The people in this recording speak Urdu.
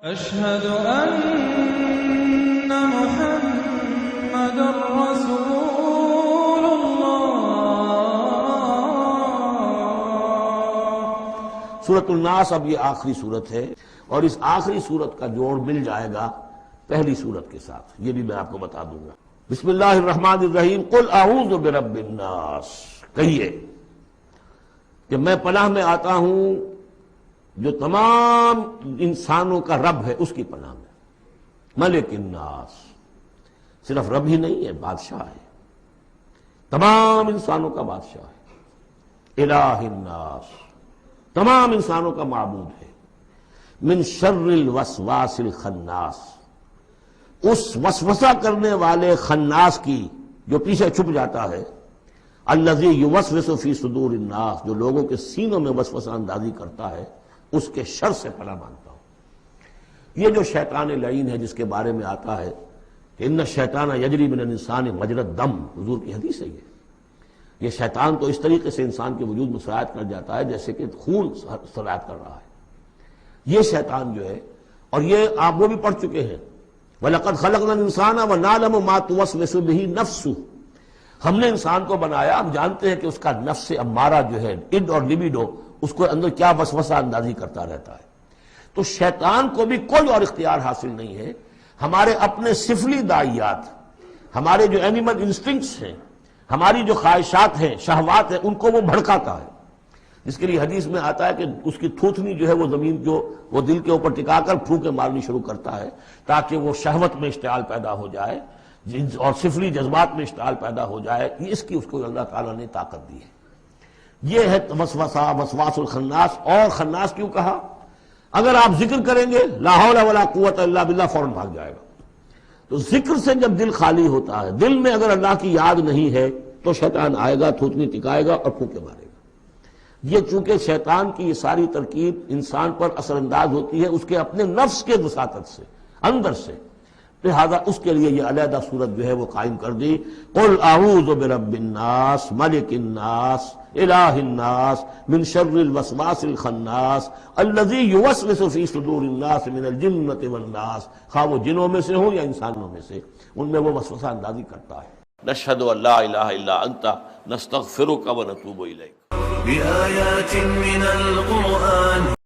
أشهد أن محمد رسول الله۔ سورۃ الناس اب یہ آخری صورت ہے، اور اس آخری صورت کا جوڑ مل جائے گا پہلی صورت کے ساتھ، یہ بھی میں آپ کو بتا دوں گا۔ بسم اللہ الرحمن الرحیم، قل اعوذ برب الناس، کہیے کہ میں پناہ میں آتا ہوں جو تمام انسانوں کا رب ہے، اس کی پناہ میں۔ ملک الناس، صرف رب ہی نہیں ہے، بادشاہ ہے، تمام انسانوں کا بادشاہ ہے۔ الہ الناس، تمام انسانوں کا معبود ہے۔ من شر الوسواس الخناس، اس وسوسہ کرنے والے خناس کی جو پیچھے چھپ جاتا ہے، الذی یوسوس فی صدور الناس، جو لوگوں کے سینوں میں وسوسہ اندازی کرتا ہے، اس کے شر سے پناہ مانگتا ہوں۔ یہ جو شیطان لعین ہے جس کے بارے میں آتا ہے کہ ان الشیطان یجری من الانسان مجری الدم، حضور کی حدیث ہے یہ شیطان تو اس طریقے سے انسان کے وجود میں سرایت کر جاتا ہے جیسے کہ خون سرایت کر رہا ہے۔ یہ شیطان جو ہے، اور یہ آپ وہ بھی پڑھ چکے ہیں، وَلَقَدْ خَلَقْنَا الْإِنسَانَ وَنَعْلَمُ مَا تُوَسْوِسُ بِهِ نَفْسُهُ، ہم نے انسان کو بنایا، ہم جانتے ہیں کہ اس کا نفس امارہ جو ہے، اڈ اور لبیڈو، اس کو اندر کیا وسوسہ اندازی کرتا رہتا ہے۔ تو شیطان کو بھی کوئی اور اختیار حاصل نہیں ہے، ہمارے اپنے سفلی داعیات، ہمارے جو اینیمل انسٹنکٹس ہیں، ہماری جو خواہشات ہیں، شہوات ہیں، ان کو وہ بھڑکاتا ہے۔ جس کے لیے حدیث میں آتا ہے کہ اس کی تھوتنی جو ہے وہ زمین جو وہ دل کے اوپر ٹکا کر پھونکے مارنی شروع کرتا ہے تاکہ وہ شہوت میں اشتعال پیدا ہو جائے اور سفلی جذبات میں اشتعال پیدا ہو جائے۔ اس کی اس کو اللہ تعالیٰ نے طاقت دی ہے۔ یہ ہے وسوسہ، وسواس الخناس۔ اور خناس کیوں کہا؟ اگر آپ ذکر کریں گے لا حول ولا قوت الا باللہ، فوراً بھاگ جائے گا۔ تو ذکر سے جب دل خالی ہوتا ہے، دل میں اگر اللہ کی یاد نہیں ہے تو شیطان آئے گا، تھوتنی ٹکائے گا اور پھونکے مارے گا۔ یہ چونکہ شیطان کی یہ ساری ترکیب انسان پر اثر انداز ہوتی ہے اس کے اپنے نفس کے وساطت سے، اندر سے، لہذا اس کے لیے یہ علیحدہ صورت جو ہے وہ قائم کر دی۔ قل اعوذ برب الناس، ملک الناس، الہ الناس، من شر الوسواس الخناس، الذی یوسوس فی صدور الناس من الجنۃ والناس، خواہ وہ جنوں میں سے ہوں یا انسانوں میں سے، ان میں وہ وسوسہ اندازی کرتا ہے۔ نشہد ان لا الہ الا انت نستغفرک ونتوب الیک۔ بآیات من القرآن